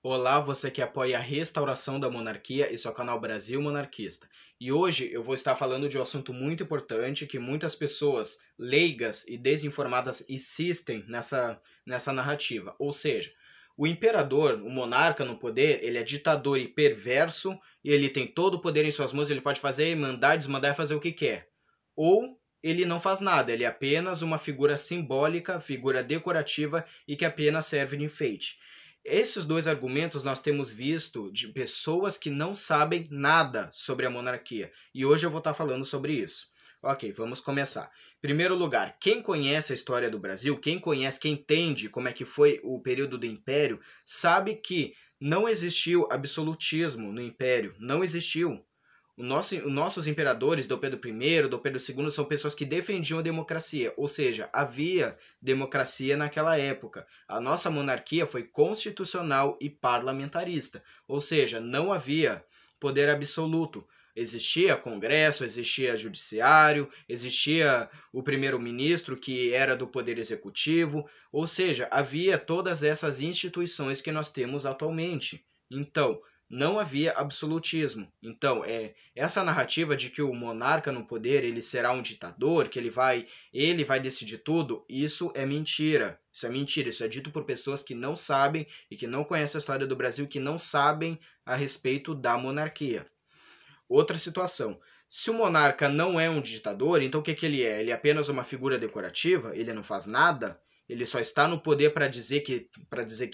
Olá, você que apoia a restauração da monarquia, esse é o canal Brasil Monarquista. E hoje eu vou estar falando de um assunto muito importante que muitas pessoas leigas e desinformadas insistem nessa narrativa. Ou seja, o imperador, o monarca no poder, ele é ditador e perverso e ele tem todo o poder em suas mãos, ele pode fazer, mandar, desmandar e fazer o que quer. Ou ele não faz nada, ele é apenas uma figura simbólica, figura decorativa e que apenas serve de enfeite. Esses dois argumentos nós temos visto de pessoas que não sabem nada sobre a monarquia. E hoje eu vou estar falando sobre isso. Ok, vamos começar. Em primeiro lugar, quem conhece a história do Brasil, quem conhece, quem entende como é que foi o período do Império, sabe que não existiu absolutismo no Império. Não existiu. Os nossos imperadores, Dom Pedro I, Dom Pedro II, são pessoas que defendiam a democracia, ou seja, havia democracia naquela época. A nossa monarquia foi constitucional e parlamentarista, ou seja, não havia poder absoluto. Existia Congresso, existia Judiciário, existia o primeiro-ministro que era do Poder Executivo, ou seja, havia todas essas instituições que nós temos atualmente. Então, não havia absolutismo. Então, essa narrativa de que o monarca no poder, ele será um ditador, que ele vai decidir tudo, isso é mentira. Isso é mentira, isso é dito por pessoas que não sabem e que não conhecem a história do Brasil, que não sabem a respeito da monarquia. Outra situação. Se o monarca não é um ditador, então o que ele é? Ele é apenas uma figura decorativa? Ele não faz nada? Ele só está no poder para dizer que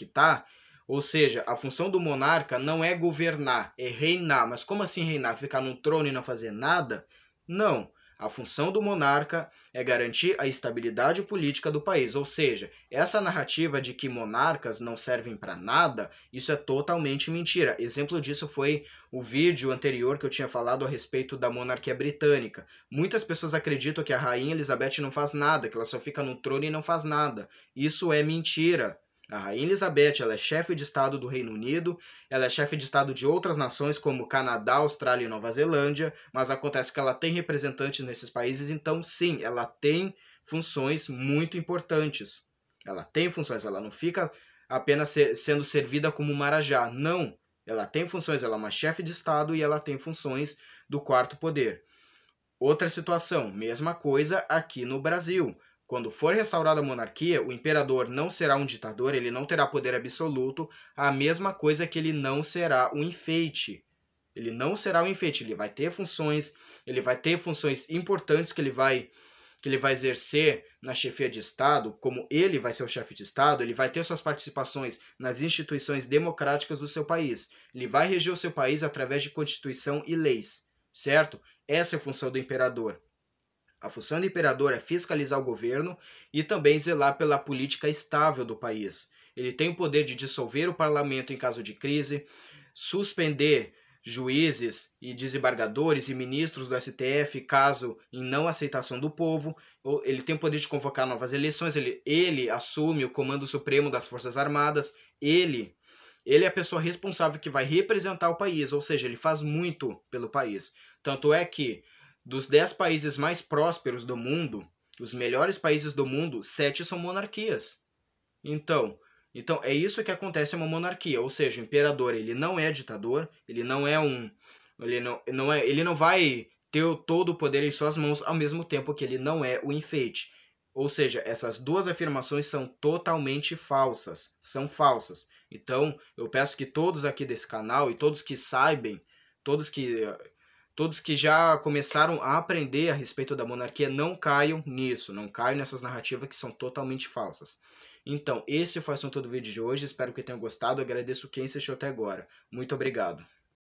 está? Ou seja, a função do monarca não é governar, é reinar. Mas como assim reinar? Ficar num trono e não fazer nada? Não. A função do monarca é garantir a estabilidade política do país. Ou seja, essa narrativa de que monarcas não servem para nada, isso é totalmente mentira. Exemplo disso foi o vídeo anterior que eu tinha falado a respeito da monarquia britânica. Muitas pessoas acreditam que a rainha Elizabeth não faz nada, que ela só fica no trono e não faz nada. Isso é mentira. A Rainha Elizabeth, ela é chefe de Estado do Reino Unido, ela é chefe de Estado de outras nações como Canadá, Austrália e Nova Zelândia, mas acontece que ela tem representantes nesses países, então sim, ela tem funções muito importantes. Ela tem funções, ela não fica apenas sendo servida como marajá, não. Ela tem funções, ela é uma chefe de Estado e ela tem funções do quarto poder. Outra situação, mesma coisa aqui no Brasil. Quando for restaurada a monarquia, o imperador não será um ditador, ele não terá poder absoluto, a mesma coisa que ele não será um enfeite. Ele não será um enfeite, ele vai ter funções importantes que ele vai exercer na chefia de Estado, como ele vai ser o chefe de Estado, ele vai ter suas participações nas instituições democráticas do seu país. Ele vai reger o seu país através de constituição e leis, certo? Essa é a função do imperador. A função do imperador é fiscalizar o governo e também zelar pela política estável do país. Ele tem o poder de dissolver o parlamento em caso de crise, suspender juízes e desembargadores e ministros do STF caso em não aceitação do povo. Ele tem o poder de convocar novas eleições, ele assume o comando supremo das Forças Armadas, ele é a pessoa responsável que vai representar o país, ou seja, ele faz muito pelo país. Tanto é que dos 10 países mais prósperos do mundo, os melhores países do mundo, 7 são monarquias. Então é isso que acontece em uma monarquia, ou seja, o imperador, ele não é ditador, ele não vai ter todo o poder em suas mãos ao mesmo tempo que ele não é o enfeite. Ou seja, essas duas afirmações são totalmente falsas, são falsas. Então, eu peço que todos aqui desse canal e todos que saibam, todos que já começaram a aprender a respeito da monarquia não caiam nisso, não caiam nessas narrativas que são totalmente falsas. Então, esse foi o assunto do vídeo de hoje, espero que tenham gostado, agradeço quem assistiu até agora. Muito obrigado.